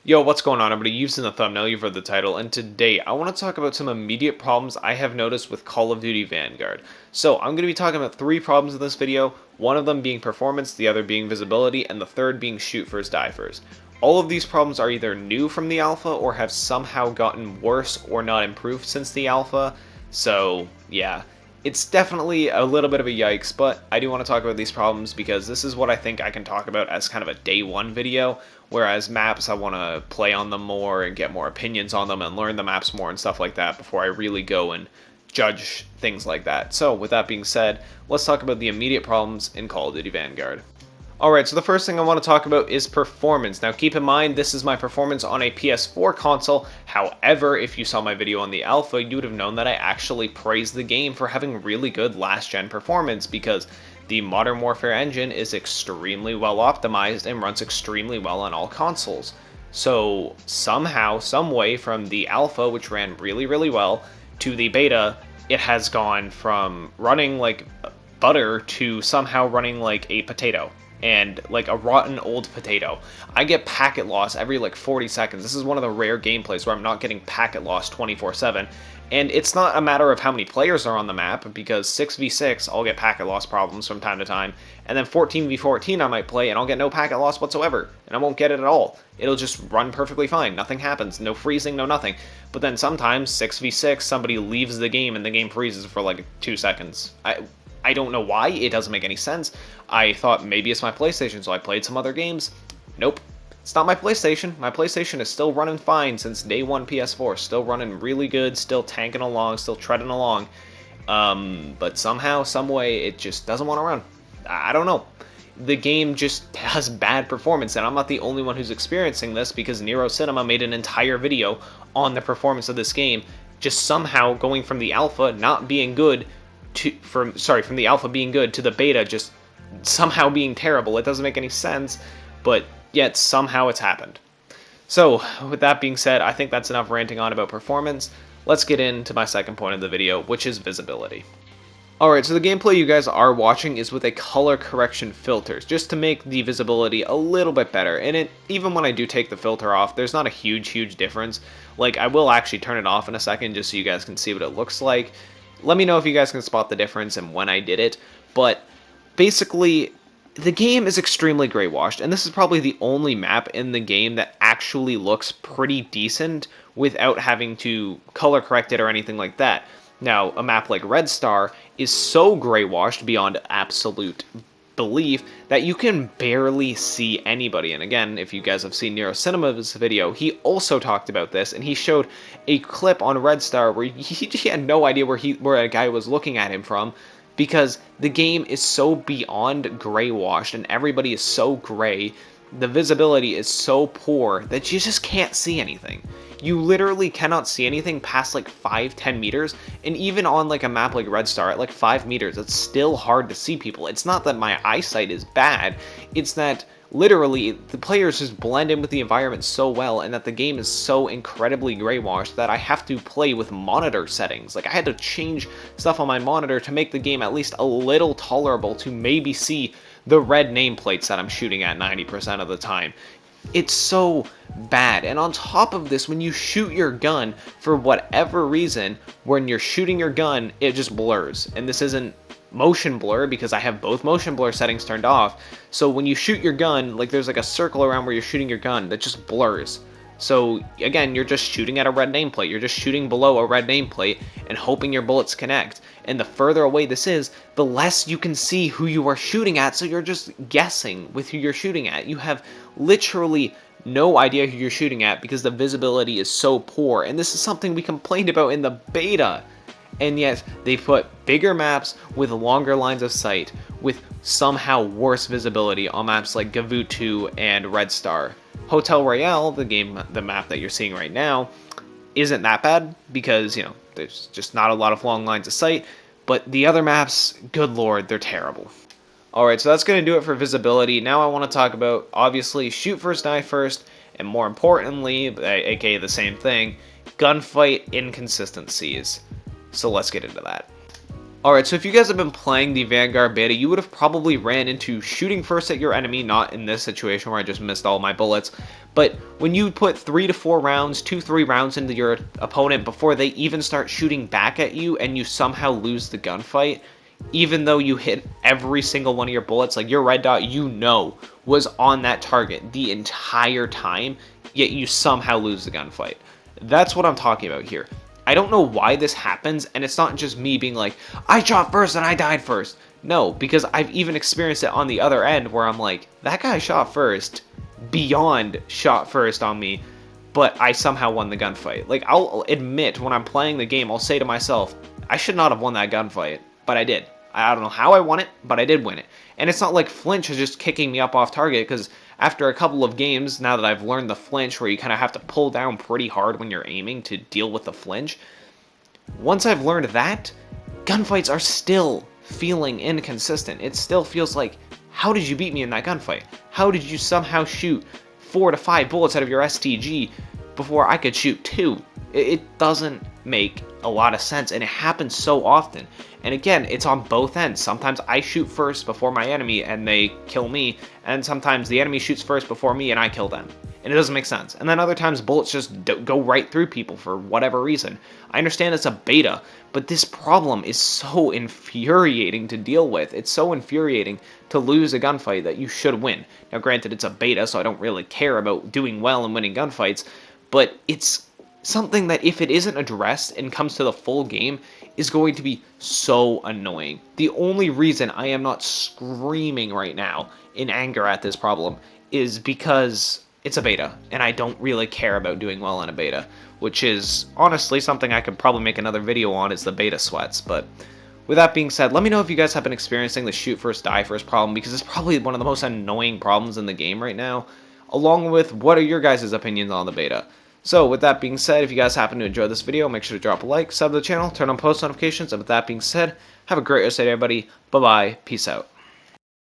Yo, what's going on everybody? You've seen the thumbnail, you've read the title, and today I want to talk about some immediate problems I have noticed with Call of Duty Vanguard. So I'm going to be talking about 3 problems in this video, one of them being performance, the other being visibility, and the third being shoot first, die first. All of these problems are either new from the alpha or have somehow gotten worse or not improved since the alpha, so yeah. It's definitely a little bit of a yikes, but I do want to talk about these problems because this is what I think I can talk about as kind of a day one video, whereas maps I want to play on them more and get more opinions on them and learn the maps more and stuff like that before I really go and judge things like that. So with that being said, let's talk about the immediate problems in Call of Duty Vanguard. Alright, so the first thing I want to talk about is performance. Now keep in mind, this is my performance on a PS4 console. However, if you saw my video on the alpha, you would have known that I actually praised the game for having really good last-gen performance because the Modern Warfare engine is extremely well optimized and runs extremely well on all consoles. So somehow, some way from the alpha, which ran really well, to the beta, it has gone from running like butter to somehow running like a potato. And like a rotten old potato. I get packet loss every like 40 seconds. This is one of the rare gameplays where I'm not getting packet loss 24/7. And it's not a matter of how many players are on the map, because 6v6 I'll get packet loss problems from time to time, and then 14v14 I might play and I'll get no packet loss whatsoever, and I won't get it at all. It'll just run perfectly fine, nothing happens, no freezing, no nothing. But then sometimes 6v6 somebody leaves the game and the game freezes for like 2 seconds. I don't know why, it doesn't make any sense. I thought maybe it's my PlayStation, so I played some other games. Nope. It's not my PlayStation. My PlayStation is still running fine since day one PS4. Still running really good, still tanking along, still treading along. But somehow, some way, it just doesn't want to run. I don't know. The game just has bad performance, and I'm not the only one who's experiencing this because Nero Cinema made an entire video on the performance of this game, just somehow going from the alpha not being good from the alpha being good to the beta just somehow being terrible. It doesn't make any sense, but yet somehow it's happened. So with that being said, I think that's enough ranting on about performance. Let's get into my second point of the video, which is visibility. Alright, so the gameplay you guys are watching is with a color correction filters, just to make the visibility a little bit better. And even when I do take the filter off, there's not a huge difference. Like, I will actually turn it off in a second just so you guys can see what it looks like. Let me know if you guys can spot the difference and when I did it, but basically, the game is extremely gray washed, and this is probably the only map in the game that actually looks pretty decent without having to color correct it or anything like that. Now, a map like Red Star is so gray washed beyond absolute belief that you can barely see anybody. And again, if you guys have seen Nero Cinema's video, he also talked about this, and he showed a clip on Red Star where he had no idea where a guy was looking at him from, because the game is so beyond gray washed and everybody is so gray. The visibility is so poor that you just can't see anything. You literally cannot see anything past like 5-10 meters, and even on like a map like Red Star at like 5 meters, it's still hard to see people. It's not that my eyesight is bad, it's that literally the players just blend in with the environment so well, and that the game is so incredibly gray washed that I have to play with monitor settings. Like, I had to change stuff on my monitor to make the game at least a little tolerable to maybe see the red nameplates that I'm shooting at 90% of the time. It's so bad. And on top of this, when you shoot your gun, for whatever reason, when you're shooting your gun, it just blurs. And this isn't motion blur because I have both motion blur settings turned off. So when you shoot your gun, like, there's like a circle around where you're shooting your gun that just blurs. So again, you're just shooting at a red nameplate. You're just shooting below a red nameplate and hoping your bullets connect. And the further away this is, the less you can see who you are shooting at, so you're just guessing with who you're shooting at. You have literally no idea who you're shooting at because the visibility is so poor. And this is something we complained about in the beta. And yet, they put bigger maps with longer lines of sight, with somehow worse visibility on maps like Gavoot 2 and Red Star. Hotel Royale, the map that you're seeing right now, isn't that bad because, you know, there's just not a lot of long lines of sight, but the other maps, good lord, they're terrible. Alright, so that's going to do it for visibility. Now I want to talk about, obviously, shoot first, die first, and more importantly, aka the same thing, gunfight inconsistencies. So let's get into that. Alright, so if you guys have been playing the Vanguard beta, you would have probably ran into shooting first at your enemy, not in this situation where I just missed all my bullets, but when you put 3 to 4 rounds, 2-3 rounds into your opponent before they even start shooting back at you and you somehow lose the gunfight, even though you hit every single one of your bullets, like your red dot, was on that target the entire time, yet you somehow lose the gunfight. That's what I'm talking about here. I don't know why this happens, and it's not just me being like, I shot first and I died first. No, because I've even experienced it on the other end where I'm like, that guy shot first, beyond shot first on me, but I somehow won the gunfight. Like, I'll admit when I'm playing the game, I'll say to myself, I should not have won that gunfight, but I did. I don't know how I won it, but I did win it. And it's not like flinch is just kicking me up off target, because after a couple of games, now that I've learned the flinch where you kind of have to pull down pretty hard when you're aiming to deal with the flinch, once I've learned that, gunfights are still feeling inconsistent. It still feels like, how did you beat me in that gunfight? How did you somehow shoot 4 to 5 bullets out of your STG before I could shoot 2? It doesn't make a lot of sense, and it happens so often. And again, it's on both ends. Sometimes I shoot first before my enemy and they kill me, and sometimes the enemy shoots first before me and I kill them. And it doesn't make sense. And then other times bullets just go right through people for whatever reason. I understand it's a beta, but this problem is so infuriating to deal with. It's so infuriating to lose a gunfight that you should win. Now granted, it's a beta, so I don't really care about doing well and winning gunfights, but it's something that if it isn't addressed and comes to the full game is going to be so annoying. The only reason I am not screaming right now in anger at this problem is because it's a beta and I don't really care about doing well in a beta, which is honestly something I could probably make another video on, is the beta sweats. But with that being said, let me know if you guys have been experiencing the shoot first die first problem, because it's probably one of the most annoying problems in the game right now, along with what are your guys' opinions on the beta. So with that being said, if you guys happen to enjoy this video, make sure to drop a like, sub to the channel, turn on post notifications, and with that being said, have a great rest of the day, everybody. Bye-bye. Peace out.